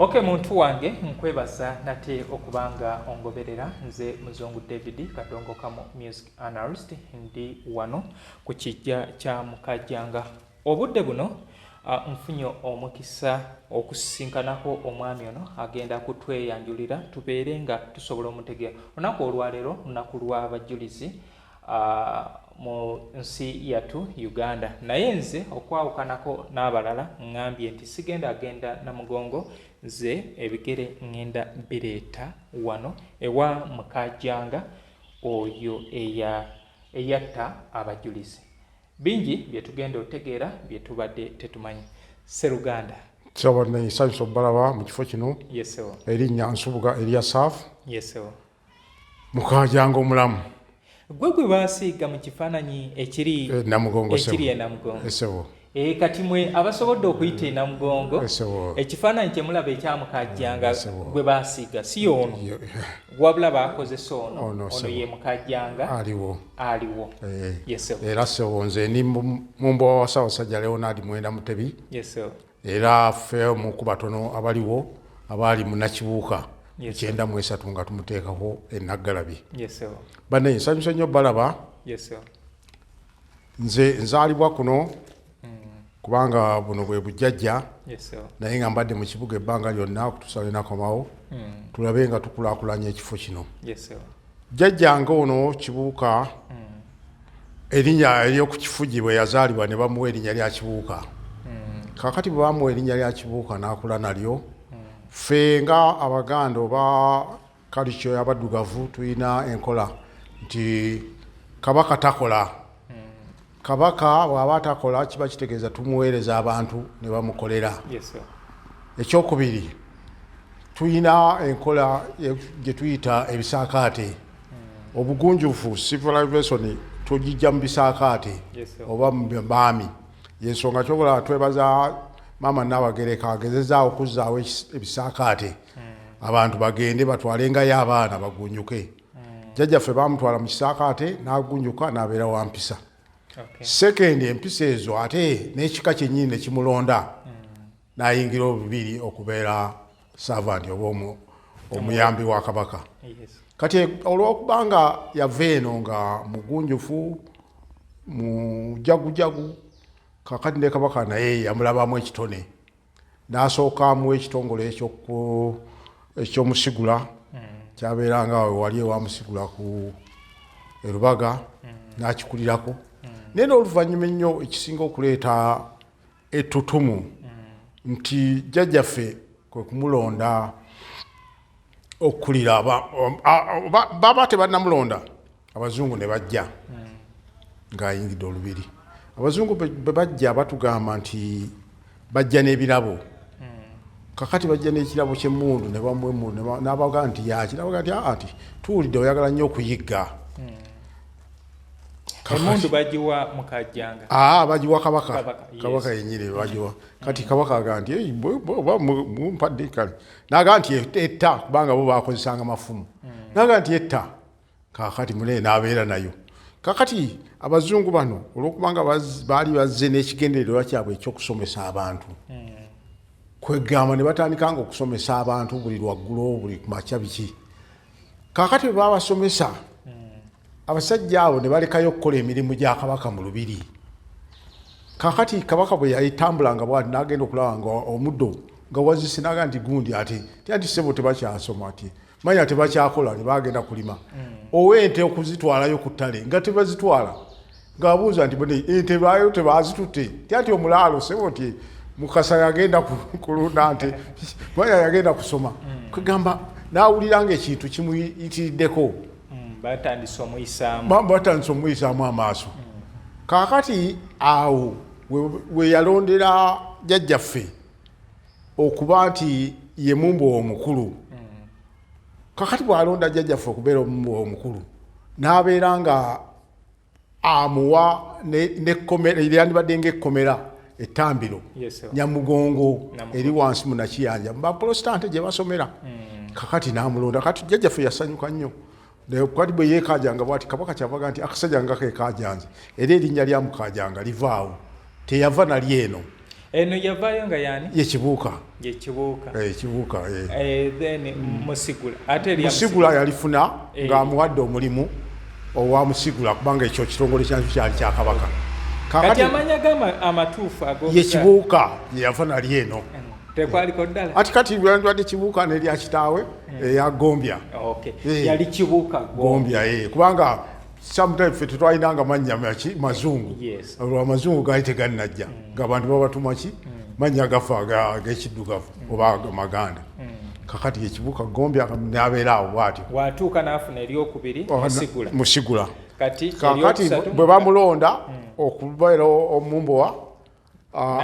Okay, muntu wange nkwebaza nate okubanga ongoberera nze Muzungu David Kadongo kamo music analyst ndi wano ku kijja kya Mukajjanga. Obudde buno nfunye omukisa okusinkanako omwami ono agenda kutweyanjulira tubeere nga tusobola omutegera. Olunaku olwaleero lunaku lw'abajulizi mu nsi yatu Uganda. Naye nze okwawukanako n'abalala ngambye nti sigenda agenda na mugongo nze ebigere ngenda bireeta wano ewa Mukajjanga oyo eyatta abajulizi. Bingi byetugenda otegeera byetubadde tetumanyi. Seruganda Kyabadde nsanyusa obbalaba mu kifo kino. Yesewo. Erinnya Nsubuga Elia Saafu. Yesewo. Mukajjanga omulamu. Gwe baasiiga mu kifaananyi ekiri Namugongo ekiri Namugongo. Esewo. Kati mwe abasobodde okuyita Namugongo Esewo. Ekifaananyi kye mulaba ekya Mukajjanga gwe baasiiga si ono. Wabula baakozesa ono ye Mukajjanga aliwo. Yesewo. Era sewo nze ni mumbo wa Ssaabasajja Leonard Mwenda Mutebi. Yesewo. Era ffe mu ku batono abaliwo abali mu Nakibuuka. Ikyenda mu esatu nga tumuteekako enaggalabi. Yesewo. Banne nsanyusa nnyo balaba. Yesewo. Nze nzaalibwa kuno kubanga buno bwe bujjajja. Yesewo. Naye nga mbadde mu kibuga ebbanga lyonna okutuusa nakomawo. Tulabe nga tukulaakulanya ekifo kino. Yesewo. Jjajjange ono Kibuuka erinnya ery'oku kifugi bwe yazaalibwa ne bamuwa erinnya lya Kibuuka. Kakati bwe bamuwa erinnya lya Kibuuka n'akula nalyo. Ffe nga Abaganda oba kalicho y'abaddugavu tulina enkola nti kabaka takola. Kabaka bw'aba takola kiba kitegeeza tumuweereza abantu ne bamukolera. Ekyokubiri tulina enkola gye tuyita ebisaakaate. Obugunjufu civilization tugijja mu bisaakaate oba mu baami. Yensonga kyobula twebaza Maama Nnabagereka agezezaawo okuzzaawo ebisaakaate abantu bagende batwalengayo abaana bagunjuke. Jjajjaffe baamutwala mu kisaakaate n'agunjuka n'abeera wa mpisa. Sekendi empisa ezo ate n'ekika kyennyini ne kimulonda n'ayingira obubiri okubeera servant oba omuyambi wa kabaka. Kati olw'okubanga yava eno nga mugunjufu mujagujagu kakati ne kabaka naye yamulabamu ekitone n'asooka amuwa ekitongole ekyomusigula kyabeeranga wali ewamusigula ku erubaga n'akikulirako. Naye n'oluvannyuma ennyo ekisinga okuleeta ettutumu nti jjajjaffe kwe kumulonda okukulira baba tebannamulonda abazungu ne bajja ng'ayingidde olubiri. Abazungu bwe bajja batugamba nti bajja n'ebirabo. Kakati bajja n'ekirabo ky'emmundu ne bamuwa emmundu n'abaga nti yaki n'abaga nti tuwulidde oyagala nnyo okuyigga. Emmundu bagiwa Mukajjanga. Bagiwa kabaka. Kabaka yennyini bagiwa. Kati kabaka aga nti oba mumpadde kale. N'aga nti etta kubanga bo baakozesanga mafumu. N'aga nti etta. Kakati munene n'abeera nayo. Kakati abazungu bano olw'okubanga baali bazze n'ekigendererwa kyabwe ekyokusomesa abantu. Kwegamba ne batandikanga okusomesa abantu buli lwaggulo buli kumakya biki. Kakati bwe babasomesa abasajja abo ne balekayo okukola emirimu gya kabaka mu lubiri. Kakati kabaka bwe yayitambulanga bwati n'agenda okulaba nga omuddo nga wazise n'aga nti gundi ati ssebo tebakyasoma ati manya tebakyakola ne bagenda kulima. Ow'ente okuzitwalayo ku ttale nga tebazitwala ng'abuuza nti ente baayo tebazitutte ati omulaalo ssebo nti Mukasa yagenda kulunda nti manya yagenda kusoma. Kwegamba n'awuliranga ekintu kimuyitiriddeko. Batandise omuyisaamu amaaso. Kakati awo we yalondera jjajjaffe okuba nti ye mumbu omukulu. Kakati bw'alonda jjajjaffe okubeera omumbu omukulu n'abeera nga amuwa n'ekkomera eryandibadde ng'ekkomera ettambiro Nyamugongo eri wansi mu Nakiyanja mu Baprotestante gye basomera. Kakati n'amulonda. Kati jjajjaffe yasanyuka nnyo. Kwati bwe yeekajanga bwati kabaka kyavaga nti akasajja nga keekajanze era erinnya lya Mukajjanga livaawo teyava nali eno Eno yavaayo nga yani? Ye Kibuuka. ye Kibuuka Kibuuka then Musigula ate Musigula yalifuna ng'amuwadde omulimu owa Musigula kubanga ekyo kitongole kyali kya Kabaka kati amanya amatuufu ye Kibuuka ye yafa nali eno tekwaliko ddala ati kati lwandwadde Kibuuka n'erya kitaawe eya Gombya yali Kibuuka Gombya kubanga sometimes ffe tetwalinanga mannya mazungu olwo amazungu gaali tegannajja ng'abantu babatuma ki mannya gafa ag'ekiddugavu oba maganda kakati ye Kibuuka Gombya n'abeera awo bw'atyo watuuka n'afuna eryokubiri Musigula kati bwe bamulonda okubeera omumbowa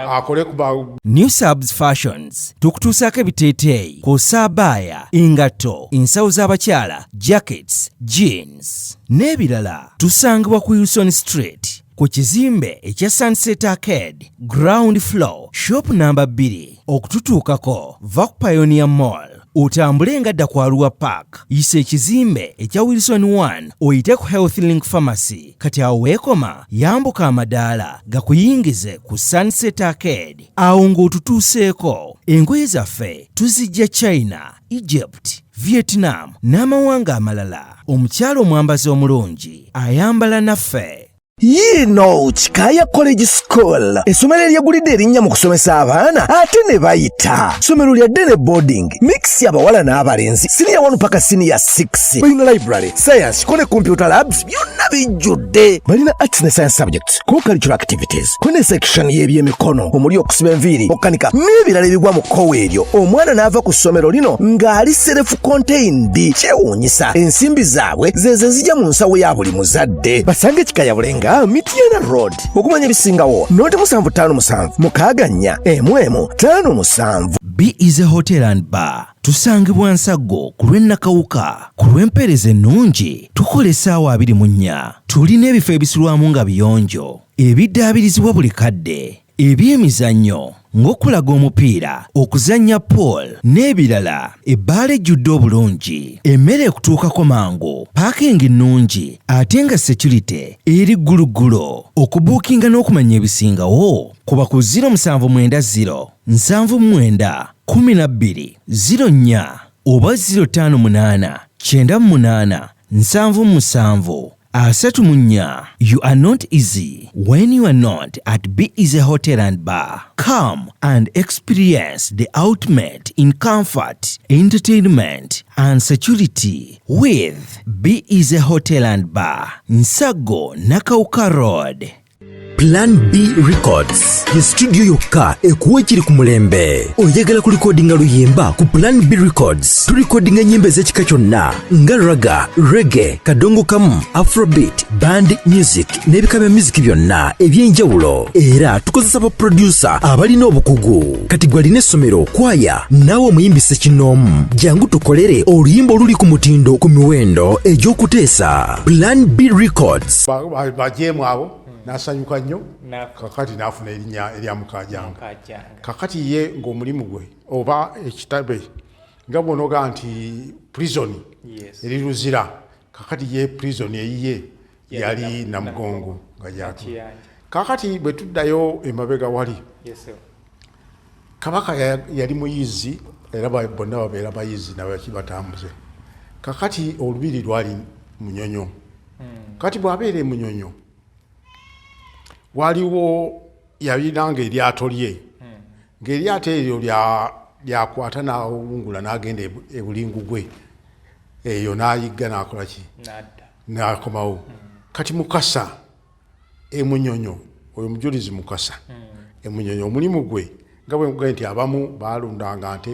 akole kuba New Subs Fashions tukutuusaako ebiteeteeyi kw'ossa abaya engatto ensawo z'abakyala jackets jeans n'ebirala tusangibwa ku Wilson Street ku kizimbe ekya Sunset Arcade ground floor shop number 2 okututuukako va ku Pioneer Mall otambule ngadda ku Arua Park yisa ekizimbe ekya Wilson 1 oyite ku Health Link Pharmacy kati awo weekoma yambuka amadaala gakuyingize ku Sunset Arcade awo ng'otutuuseeko engoye zaffe tuzijja China, Egypt, Vietnam n'amawanga amalala omukyala omwambazi omulungi ayambala naffe. Yino Chikaya College School essomero eryegulidde erinnya mu kusomesa abaana ate ne bayita ssomero lya Dene boarding mix y'abawala n'abalenzi senior 1 paka senior 6 balina library science ko ne computer labs byonna bijjudde balina arts ne science subjects co-curricular activities ko ne section y'ebyemikono omuli okusiba enviiri okukanika n'ebirala ebigwa mu kkowe eryo omwana n'ava ku ssomero lino ng'ali self contained kyewuunyisa ensimbi zaabwe ze zijja mu nsawo ya buli muzadde basange Chikaya Bulenga Mitiana Road okumanya ebisingawo noti 757 mukaganya emwemu 57 B is a hotel and bar tusangibwa Nsago ku lw'Ennakawuka ku lw'empeereza ennungi tukola essaawa 24 tulina ebifo ebisulwamu nga biyonjo ebiddaabirizibwa buli kadde ebyemizannyo ng'okulaga omupiira okuzannya pool n'ebirala ebbaala ejjudde obulungi emmere ekutuukako mangu paakingi nnungi ate nga security eri gguluggulo okubuukinga n'okumanya ebisingawo kuba ku 070 79 12 04 oba 058 98 77 Asatumunya, you are not easy when you are not at B is a hotel and bar. Come and experience the ultimate in comfort, entertainment and security with B is a hotel and bar. Nsago Nakauka Road. Plan B Records ye studio yokka ekuwa ekiri ku mulembe oyagala ku recordinga luyimba ku Plan B Records tu recordinga nyimbe z'ekika kyonna nga raga, reggae, kadongo kamu, afrobeat, band music n'ebika bya music byonna eby'enjawulo era tukozesa ba producer abalina obukugu kati gwalina essomero kwaya naawe omuyimbise kinoomu jangu tukolere oluyimba oluli ku mutindo ku miwendo egy'okuteesa. Plan B Records bajeemu abo nasanyuka nnyo kakati n'afuna erinnya erya Mukajanga kakati ye ng'omulimu gwe oba ekitabe nga bw'onoga nti prison eri Luzira kakati ye prison eyiye yali Namugongo nga yako kakati bwe tuddayo emabega wali Kabaka yali muyizi era bonna babeera bayizi nabakibatambuze kakati olubiri lwali Munyonyo kati bw'abeera Munyonyo waliwo yabiranga eryato lye ng'eryato eryo lyakwata n'awungula n'agenda ebulingu gwe eyo n'ayigga n'akola ki n'akomawo kati Mukasa Munyonyo oyo mujulizi Mukasa Munyonyo omulimu gwe nga bwe ngugaye nti abamu baalundanga nte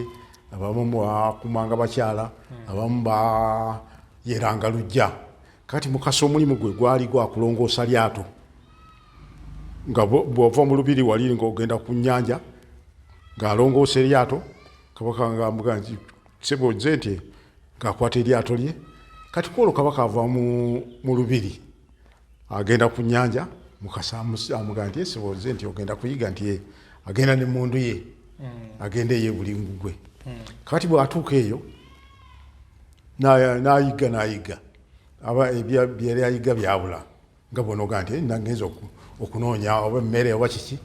abamu bakumanga bakyala abamu bayeranga lujja kati Mukasa omulimu gwe gwali gwakulongoosa lyato nga bw'ova mu lubiri wali ng'ogenda ku nnyanja ng'alongoosa eryato Kabaka ng'amuga nti sebo nze nti ng'akwata eryato lye kati kwolwo Kabaka ava mu lubiri agenda ku nnyanja Mukasa amuga nti sebo nze nti ogenda kuyiga nti agenda n'emmundu ye agenda eyo ebulingu gwe kati bw'atuuka eyo n'ayigga aba ebyali ayiga byabula nga bw'onoga nti nagenza okunoonya oba emmere oba kiki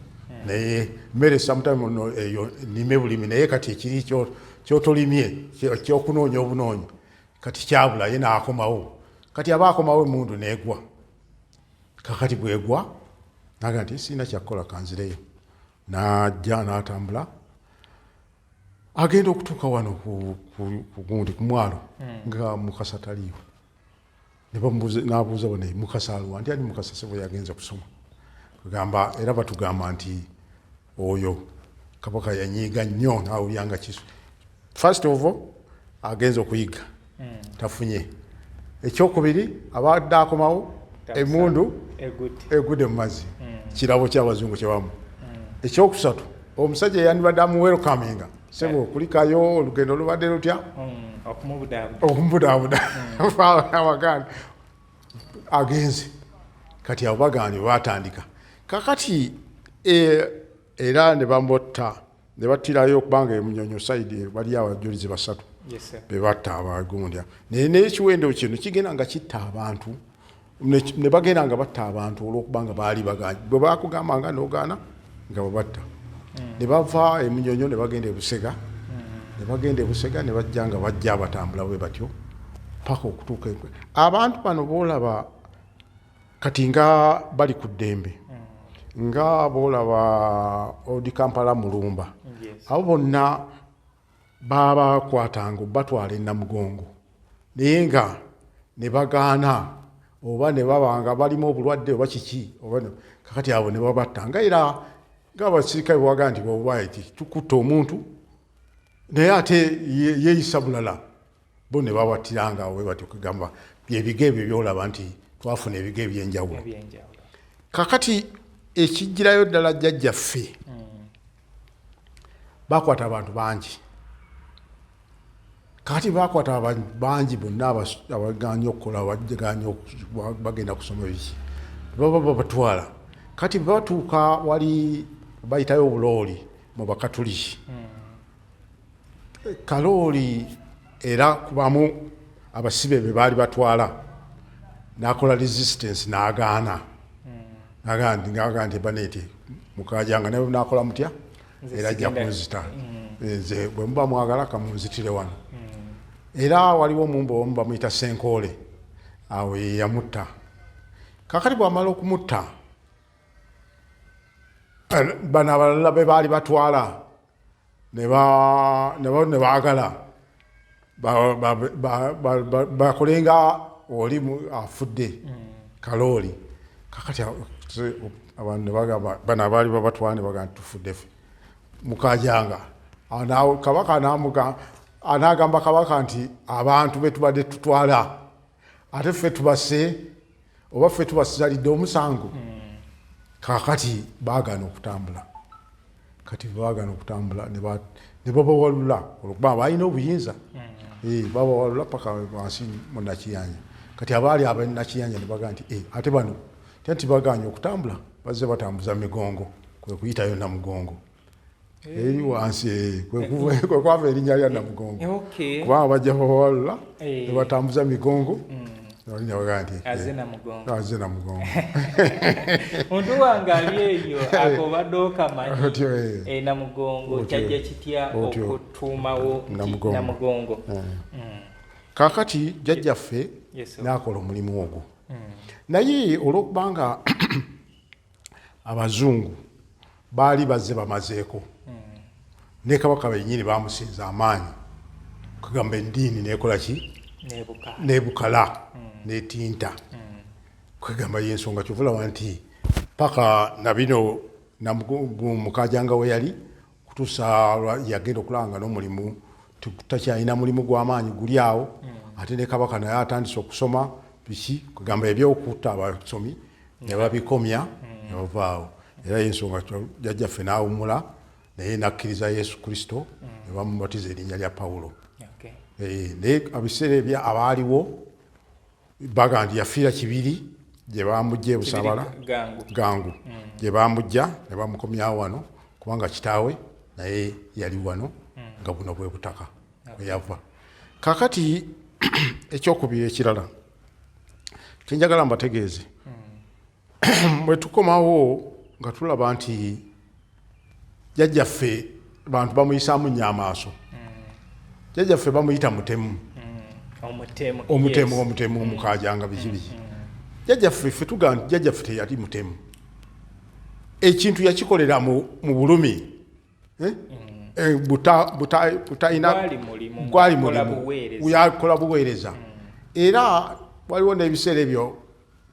naye mmere sometime no eyo nime bulimi naye kati ekiri kyotolimye kyokunoonya obunoonya kati kyabula ye naakomawo kati aba akomawo emundu neegwa kakati bwegwa naga nti sina kyakukola kanzireyo najja n'atambula agenda okutuuka wano kugundi ku mwalo nga Mukasa taliiwo n'abuuza bone Mukasa aliwa nti ali Mukasa sebo yagenze kusoma kugamba era batugamba nti oyo kabaka yanyiiga nnyo n'awulyanga kisu first of all agenze okuyiga tafunye ekyokubiri abadde akomawo emundu egudde mu mazzi kirabo ky'abazungu kyebamu ekyokusatu omusajja yandibadde amuwerokaminga sebo kulikayo olugendo lubadde lutya okumubudaabuda abaganda agenze kati abo baganda batandika kakati era ne bamotta ne battirayo okubanga emunyonyo saidi bali abajulizi basatu bebatta abagundi naye n'ekiwendo kino kigenda nga kitta abantu ne bagenda nga batta abantu olwokubanga baali baganya bwe bakugambanga n'ogaana nga babatta ne bava emunyonyo ne bagenda ebusega ne bajja nga bajja batambula bwe batyo paka okutuuka abantu bano boolaba kati nga bali ku ddembe nga boolaba odi Kampala Mulumba abo bonna babakwatanga batwala enamugongo naye nga ne bagaana oba ne babanga balimu obulwadde oba kiki kakati abo ne babatta nga era ng'abasirikale bwaga nti bwaiti tukutta omuntu naye ate yeeyisa bulala bo ne babattiranga awo batyo kugamba ebigo ebyo byolaba nti twafuna ebigo ebyenjawulo kakati ekijjirayo ddala jjajjaffe bakwata abantu bangi kakati bakwata abantu bangi bonna abaganya okukola bagenda kusoma biki baba babatwala kati batuuka wali bayitayo obulooli mu bakatuliki kalooli era kubamu abasibe be baali batwala n'akola resistance n'agaana n'agaa nti baneeti mukajanga naye n'akola mutya era ajja kunzita nze bwe muba mwagala kamunzitire wano era waliwo omumbu omu bamuyita Senkoole awo ye yamutta kakati bwamala okumutta bano abalala be baali batwala ne baagala bakolenga oli afudde kalooli kakati abantu ne bagamba bano abaali babatwala ne bagamba tufudde ffe mukajanga kabaka anaagamba kabaka nti abantu be tubadde tutwala ate ffe tubase oba ffe tubasalidde omusango kakati baagana okutambula kati baagana okutambula ne babawalula olwokuba balina obuyinza babawalula paka wansi mu Nakiyanja kati abaali abenakiyanja ne bagamba nti ate bano tenti baganya okutambula bazze batambuza migongo kwe kuyitayo namugongo eri wansi kwe kwava erinnya lya namugongo kubanga bajja babawalula ne batambuza migongo aze namugongo omuntu wange ali eyo akobadde okamanyi namugongo kyajja kitya okutuumawo namugongo kakati jjajjaffe n'akola omulimu ogwo naye olwokubanga abazungu baali bazze bamazeeko ne kabaka bennyini bamusinza amaanyi kugamba endiini nekola ki nebukala netinta kwegamba yensonga kyovulawa nti paka nabino mukajanga we yali kutuusa yagenda okulanga n'omulimu takyalina mulimu gw'amaanyi guli awo ate ne kabaka naye atandise okusoma biki kugamba ebyokutta abasomi ne babikomya ne bavaawo era yensonga jjajjaffe n'awumula naye nakkiriza Yesu Kristo ne bamubatiza erinnya lya Pawulo naye abiseera ebya abaaliwo baga nti yafiira kibiri gye bamujja ebusabala gangu gye bamujja ne bamukomyawo wano kubanga kitaawe naye yali wano nga buno bwe butaka bwe yava kakati ekyokubiri ekirala kyenjagala mbategeeze bwe tukomawo nga tulaba nti jajjaffe bantu bamuyisaamu nnyo amaaso. Jajjaffe bamuyita mutemu. Omutemu Mukajanga biki. Jajjaffe ffe tugamba nti jajjaffe teyali mutemu. Ekintu yakikolera mu bulumi. Butayina gwali mulimu yakola buweereza. Era waliwo n'ebiseera ebyo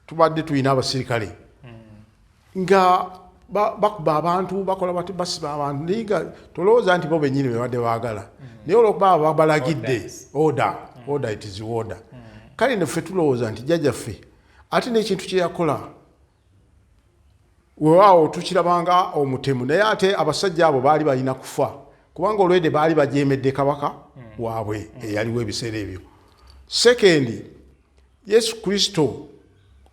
tubadde tulina abasirikale nga bakuba abantu bakola bati basiba abantu naye nga tolowooza nti bo bennyini bebadde baagala naye olwokuba babalagidde order it is order. Kale neffe tulowooza nti jjajjaffe ate n'ekintu kye yakola weewaawo tukirabanga omutemu naye ate abasajja abo baali balina kufa kubanga olwedde baali bajeemedde kabaka waabwe eyaliwo ebiseera ebyo. Sekendi, Yesu Kristo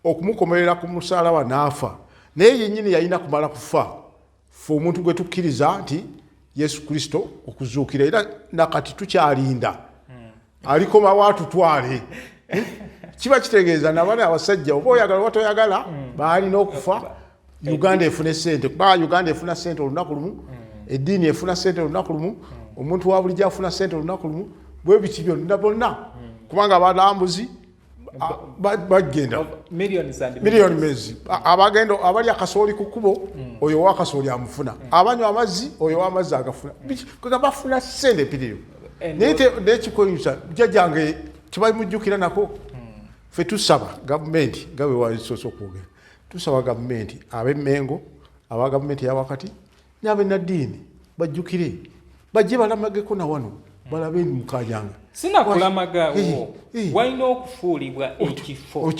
okumukomerera ku musaalaba n'afa naye yennyini yalina kumala kufa ffe omuntu gwe tukkiriza nti Yesu Kristo okuzuukira era nakati tukyalinda alikomawo atutwale. Kiba kitegeeza nabana abasajja oba oyagala oba toyagala baalina okufa. Uganda efuna sente kuba Uganda efuna sente olunaku lumu, eddiini efuna sente olunaku lumu, omuntu wa bulijjo afuna sente olunaku lumu, bwe biti byonna bonna kubanga abalambuzi bagenda miliyoni mezi abagendo abali akasooli ku kkubo oyo wa kasooli amufuna abanywa amazzi oyo wa amazzi agafuna kuga bafuna sente piriyo n'ekikoyisa jjajjange kibamujjukira nako. Ffe tusaba gavumenti nga bwe walisoose okwogera tusaba gavumenti ab'Emmengo aba gavumenti eyawakati n'ab'ennaddiini bajjukire bajje balamageko na wano balabe Mukajanga. Sinakulamagawo walina okufuulibwa ekifo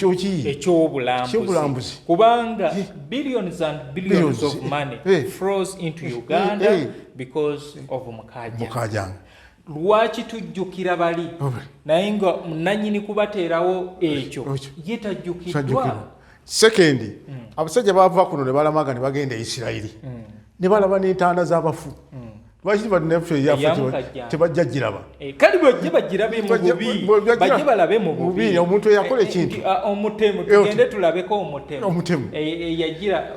ekyobulambuzi kubanga billions and billions of money flows into Uganda because of Mukajanga. Lwaki tujjukira bali naye nga nanyini kubateerawo ekyo yetajjukirwa. Sekendi, abasajja baava kuno ne balamaga ne bagenda Isirayiri ne balaba n'entanda z'abafu. Lwaki baneffe yaffe tebajja giraba? Kali bajje bagirabe mu bubi bajje balabe mu bubi omuntu eyakola ekintu omutemu tugende tulabeko omutemu eyagira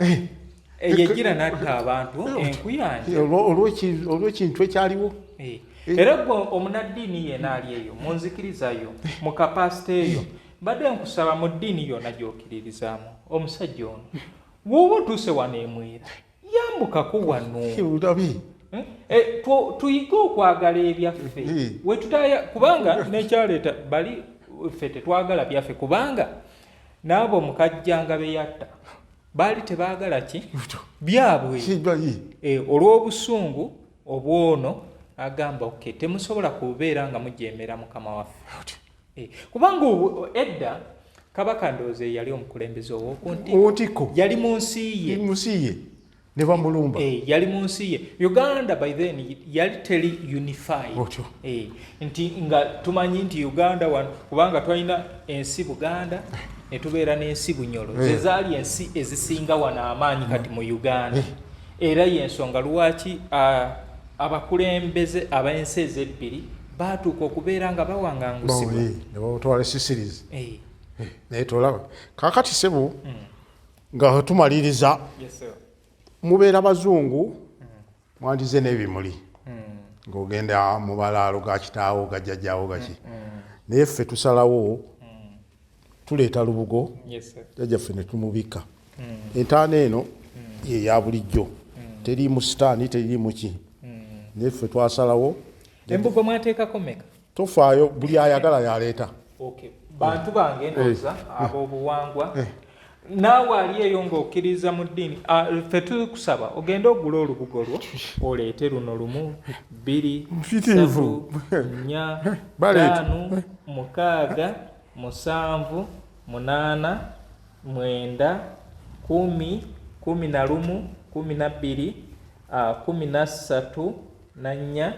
n'atta abantu enkuyanja olw'ekintu ekyaliwo. Era omunaddiini yenna ali eyo munzikirizayo mu kapasite eyo badde nkusaba mu ddiini yonna gy'okkiririzaamu omusajja ono bw'oba otuuse wano emwera yambukako wano tuyige okwagala ebyaffe wetutaya kubanga nekyaleeta bali ffe tetwagala byaffe kubanga n'abo Mukajjanga be yatta baali tebaagala ki byabwe olw'obusungu obwono agamba okay temusobola kubeera nga mujeemera mukama waffe kubanga edda kabaka ndooze yali omukulembeze ow'okuntiko yali mu nsi ye ne bamulumba yali mu nsi ye. Uganda by then yali teri unified nti nga tumanyi nti Uganda wano kubanga twalina ensi Buganda ne tubeera n'ensi Bunyoro zezaali ensi ezisinga wano amaanyi kati mu Uganda era y'ensonga lwaki abakulembeze ab'ensi ezebbiri baatuuka okubeera nga bawangangusibwa ne batwala Sicilies naye tolaba kaakati sebo nga tumaliriza mubeera bazungu mwandize n'ebimuli ng'ogenda mu balaalo ga kitaawo gajjajjaawo gaki naye ffe tusalawo tuleeta lubugo jjajjaffe ne tumubika entaana eno ye ya bulijjo teriimu sitaani teriimu ki naye ffe twasalawo embugo mwateekako meka tofaayo buli ayagala yaleeta bantu bange ndowooza ab'obuwangwa naawe ali eyo ng'okkiriza mu ddiini ffe tukusaba ogende ogula olubugo lwo oleete luno 1 2 3 4 5 6 7 8 9 10 11 12 13 4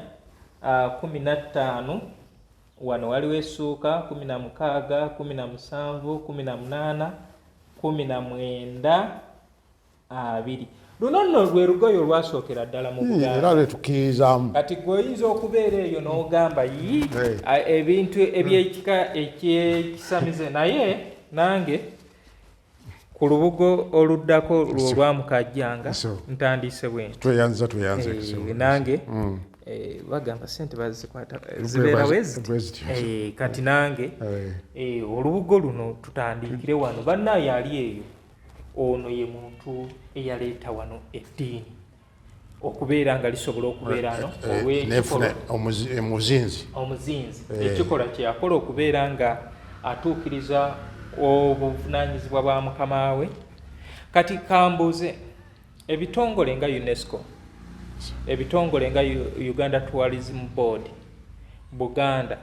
15 wano waliwo essuuka 16 17 18 19 20 luno nno lwe lugoye olwasookera ddala mu Buganda kati gweoyinza okubeera eyo n'ogamba ebintu ebyekika ekyekisamize naye nange ku lubugo oluddako lwa Mukajjanga ntandise bwe tweyanza nange bagamba sente bazikwata zibeera wezi kati nange olubugo luno tutandikire wano bannaye ali eyo ono ye muntu eyaleeta wano eddiini okubeera nga lisobola okubeera ano omuzinzi ekikola kyeyakola okubeera nga atuukiriza obuvunaanyizibwa bwa mukama we. Kati kambuuze ebitongole nga UNESCO, ebitongole nga Uganda Tourism Board, Buganda,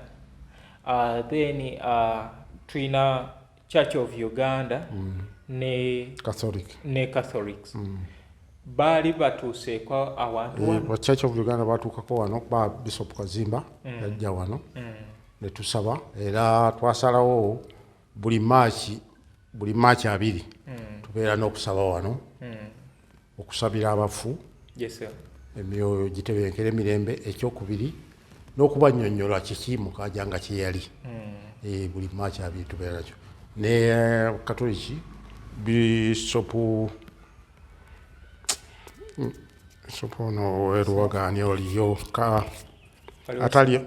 then tulina Church of Uganda ne Catholics baali batuuseeko awantu wano. Church of Uganda batuukako wano ba Bishop Kazimba yajja wano ne tusaba era twasalawo buli maachi 2 tubeera n'okusaba wano okusabira abafu emyoyo gitebenkera emirembe, ekyokubiri n'okubannyonnyola kiki Mukajjanga kye yali. Buli maachi 2 tubeera nakyo ne Katoliki Bishop no weruwagani oliyo ataliyo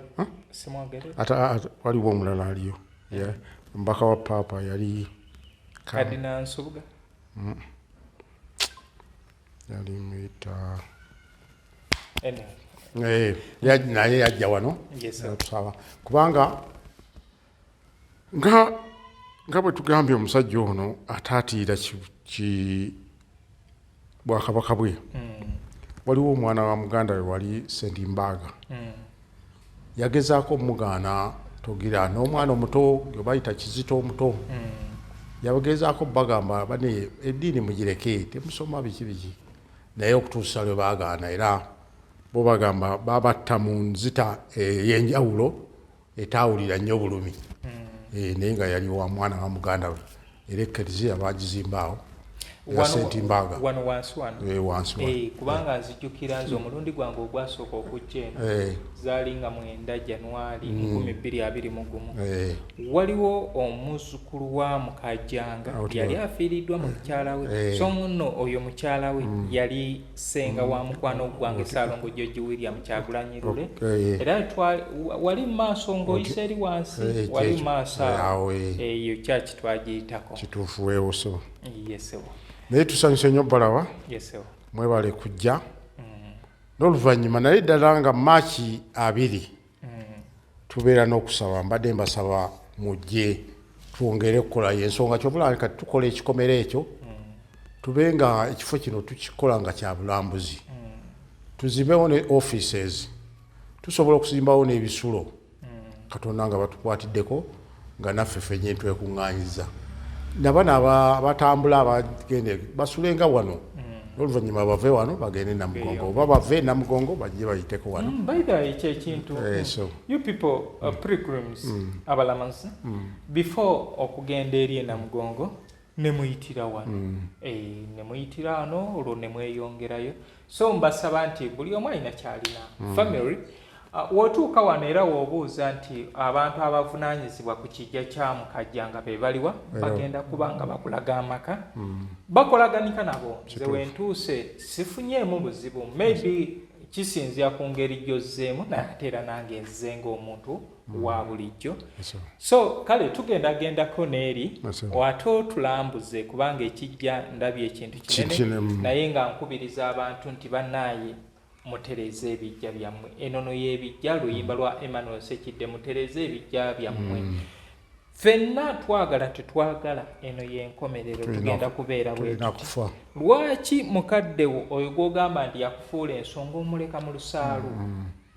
waliwo omulala aliyo mbaka wa papa yali Kadina Nsubuga yali mwita naye yajja wano tusaba kubanga nga bwe tugambye omusajja ono ataatiira bwakabaka bwe. Waliwo omwana wa muganda we wali Sentimbaga yagezaako omugaana togira n'omwana omuto gwe bayita Kizito omuto yagezaako bagamba bane eddiini mugireke temusoma biki naye okutuusa lwe baagaana era bo bagamba babatta mu nzita ey'enjawulo etaawulira nnyo bulumi naye nga yali wa mwana wa muganda we era Eklezia bagizimbaawo wano wansi kubanga nzijjukira nze omulundi gwange ogwasooka okujja eno zaali nga 9 January 2021 waliwo omuzzukulu wa Mukajjanga yali afiiriddwa mu mukyala we so nno oyo mukyala we yali senga wa mukwano gwange Ssaalongo George William Kyagulanyi Lule era wali mu maaso ng'oyise eri wansi wali mu maaso eyo church twagiyitako kituufu weewoso yesewo naye tusanyuse nnyo Balawa mwebale kujja n'oluvannyuma naye ddala nga Maachi 2 tubeera n'okusaba mbadde mbasaba mujje twongere okukola y'ensonga kyobula kati tukola ekikomera ekyo tube nga ekifo kino tukikola nga kya bulambuzi tuzimbewo ne offices tusobola okuzimbawo n'ebisulo Katonda nga batukwatiddeko nga naffe ffenye twekuŋŋaanyiza nabana abatambula abagende basulenga wano n'oluvannyuma bave wano bagende Namugongo oba bave Namugongo bajje bayiteko wano. By the way, ekintu you people pilgrims abalamansi before okugenda eri Namugongo nemuyitira wano nemuyitira wano olwo nemweyongerayo so mbasaba nti buli omu alina kyalina family wotuuka wano era w'obuuza nti abantu abavunaanyizibwa ku kijja kya Mukajjanga be baliwa bagenda kuba nga bakulaga amaka bakolaganika nabo nze wentuuse sifunyeemu buzibu maybe kisinzira ku ngeri gy'ozzeemu naye ate era nange nze ng'omuntu wa bulijjo so kale tugendagendako n'eri ate otulambuze kubanga ekijja ndabye ekintu kinene naye nga nkubiriza abantu nti bannaaye mutereze ebijja byammwe enono y'ebijja luyimba lwa Emmanuel Sekidde mutereze ebijja byammwe ffenna twagala tetwagala eno y'enkomerero tugenda kubeera bwetuti lwaki mukaddewo oyo gw'ogamba nti yakufuula ensonga omuleka mu lusaalu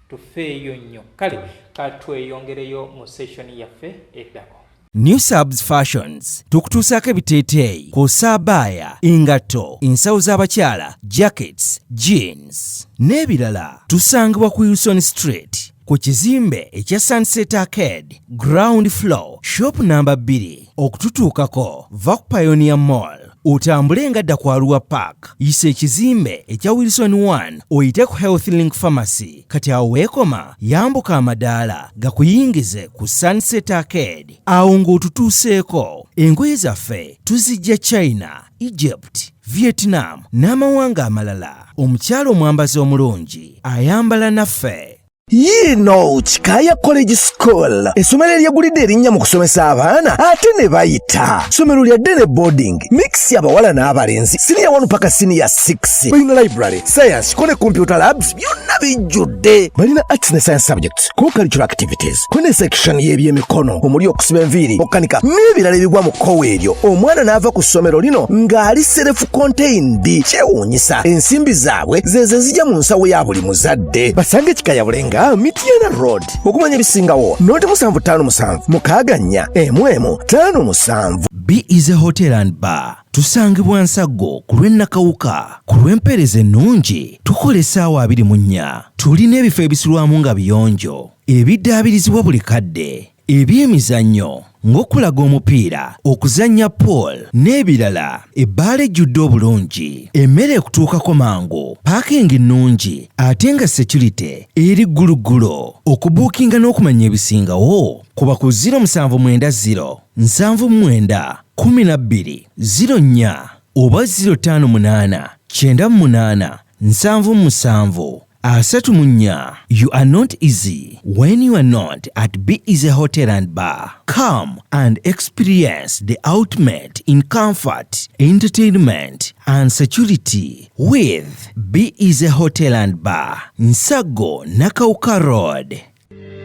tufeeyo nnyo kale katweyongereyo mu seshoni yaffe eddako. New Subs Fashions tukutuusaako ebiteeteeyi kw'ossa abaya engatto ensawo z'abakyala jackets jeans n'ebirala tusangibwa ku Wilson Street ku kizimbe ekya Sunset Arcade ground floor shop number 2 okututuukako va ku Pioneer Mall otambule nga dda ku Arua Park yisa ekizimbe ekya Wilson 1 oyite ku Health Link Pharmacy kati awo weekoma yambuka amadaala gakuyingize ku Sunset Arcade awo ng'otutuuseeko engoye zaffe tuzijja China, Egypt, Vietnam n'amawanga amalala. Omukyala omwambazi omulungi ayambala naffe. Yino Chikaya College School essomero eryegulidde erinnya mu kusomesa abaana ate ne bayita. Ssomero lya Dene Boarding mix y'abawala n'abalenzi senior 1 paka senior 6. Balina library, science, kone computer labs byonna bijjudde. Balina arts ne science subjects, co-curricular activities, kone section y'ebyemikono omuli okusiba enviiri, okukanika n'ebirala ebigwa mu kkowe eryo. Omwana n'ava ku ssomero lino ng'ali self-contained. Kyewuunyisa ensimbi zaabwe zeze zijja mu nsawo ya buli muzadde. Basange Chikaya Bulenga Mitiana Road. Okumanya ebisingawo noti 757 mukaganya emwemu 57. B is a hotel and bar. Tusangibwa Nsago ku lw'Ennakawuka. Ku lw'empeereza ennungi tukola essaawa 24. Tulina ebifo ebisulwamu nga biyonjo, ebiddaabirizibwa buli kadde, ebyemizannyo ng'okulaga omupiira, okuzannya pool n'ebirala. Ebbaala ejjudde obulungi, emmere ekutuukako mangu, paakingi nnungi ate nga security eri gguluggulo. Okubuukinga n'okumanya ebisingawo kuba ku 070 79 12 04 oba 058 98 77 34. You are not easy when you are not at B is a hotel and bar. Come and experience the ultimate in comfort, entertainment and security with B is a hotel and bar. Nsago Nakauka Road.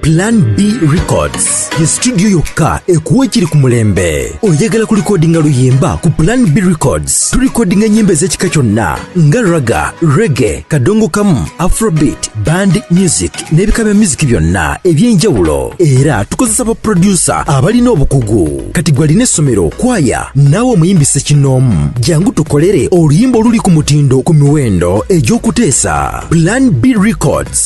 Plan B Records ye studio yokka ekuwa ekiri ku mulembe. Oyagala ku recordinga luyimba ku Plan B Records. Tu recordinga nyimbe z'ekika kyonna nga raga, reggae, kadongo kamu, afrobeat, band music n'ebika bya music byonna eby'enjawulo. Era tukozesa ba producer abalina obukugu. Kati gwalina essomero, kwaya, naawe omuyimbise kinoomu. Jangu tukolere oluyimba oluli ku mutindo ku miwendo egy'okuteesa. Plan B Records